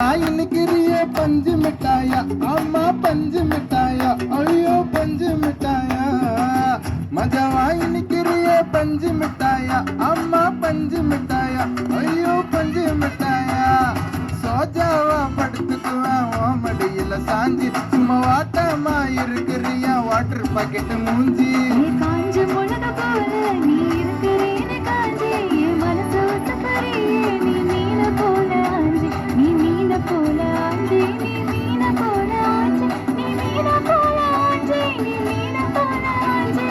இன்னைக்கிறிய பஞ்சு மிட்டாயா, அம்மா பஞ்சு மிட்டாயா, ஐயோ பஞ்சு மிட்டாயா. மஜாவா இன்னைக்கிறிய பஞ்சு மிட்டாயா, அம்மா பஞ்சு மிட்டாயா, ஐயோ பஞ்சு மிட்டாயா. சோஜாவா படுத்துக்குவேன் உன் மடியில சாஞ்சி, சும்மா வாட்டமா இருக்கிறியா வாட்டர் பாக்கெட் மூஞ்சி. காஞ்ச முழக போல நீ இருக்கிறேன்னு காஞ்சி, என் மனசு ஒத்துக்கறியே நீ மீன போல ஆஞ்சி, நீ மீன போல ஆஞ்சி, நீ மீன போல ஆஞ்சி, நீ மீன போல ஆஞ்சி, நீ மீன போல ஆஞ்சி.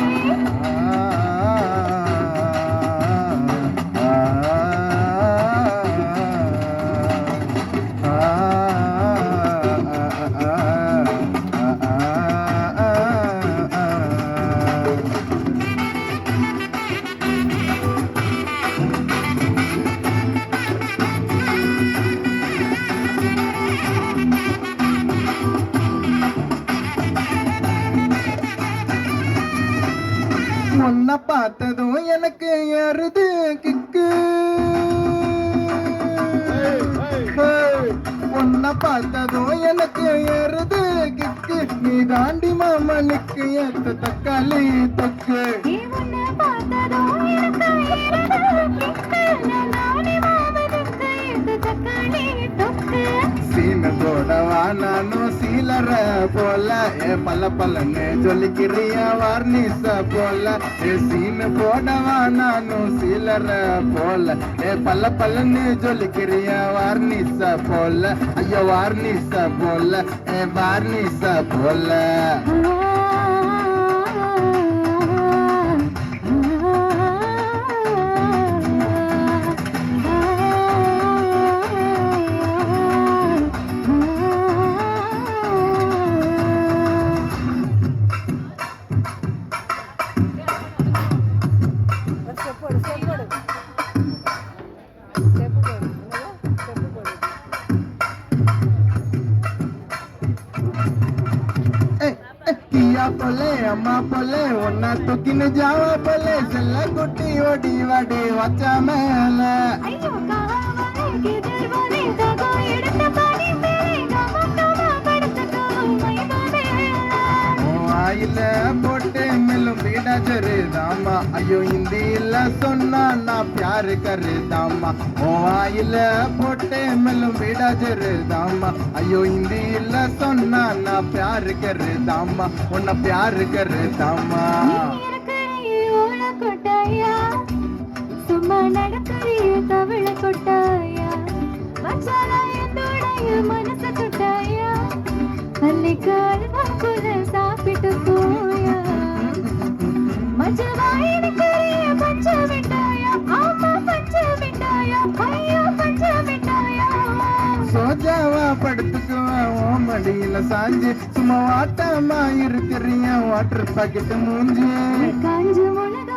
உன்னை பார்த்ததும் எனக்கு ஏறுது கிக்கு, உன்னை பார்த்ததும் எனக்கு ஏறுது கிக்கு. நீ தாண்டி மாமனுக்கு ஏத்த தக்காளி தொக்கு. நீ உன்னை பார்த்ததோ எனக்கு ஏறுது கிக்கு, நான் நானே மாமனுக்கு ஏத்த தக்காளி தொக்கு. சீனத்தோடவா நானும் சீலற போல, ஏ பல்ல பல்லன்னு சொல்லிக்கிறியா வார்னிச போல. ஏ சீன போடவா நானும் சீலற போல, ஏ பல்ல பல்லன்னு சொல்லிக்கிறியா வார்னிச போல. ஐயோ வார்னிச போல, ஏ வார்னிச போல. கியா போலே அம்மா போலே ஒன்னா தூக்கின்னு ஜாவா போலே, செல்ல குட்டி ஓடி வாடி வச்சா மேல. ஐயோ காவலே கிதர்வலே தகோ எடுத்த பாடி மேலே கமக்கமா படுத்துக்கோ மைமாவே. ஆயில போட்டு மேலும் வீடா ஜருதாமா, ஐயோ ஹிந்தியில சொன்னா நான் பியாரு கருதாமா. ஓ ஆயில போட்டு மேலும் வீடா ஜருதாமா, ஐயோ ஹிந்தியில சொன்னா நான் பியாரு கருதாமா, உன்னை பியாரு கருதாமா. இருக்கிறையே ஓல கொட்டாயா, சும்மா நடக்கிறிய தவள கொட்டாயா. மச்சானா என்னுடைய மனசு தொட்டாயா, பள்ளிக்கால் வாக்குல சாப்பிட்டு போயா. மஜவா இருக்கிறிய பஞ்ச மிட்டாயா, ஆமா பஞ்ச மிட்டாயா, ஐயோ பஞ்ச மிட்டாயா. சோஜாவா படுத்துக்குவேன் உன் மடியில சாஞ்சி, சும்மா வாட்டமா இருக்கிறியா வாட்டர் பாக்கெட் மூஞ்சி. காஞ்ச முழக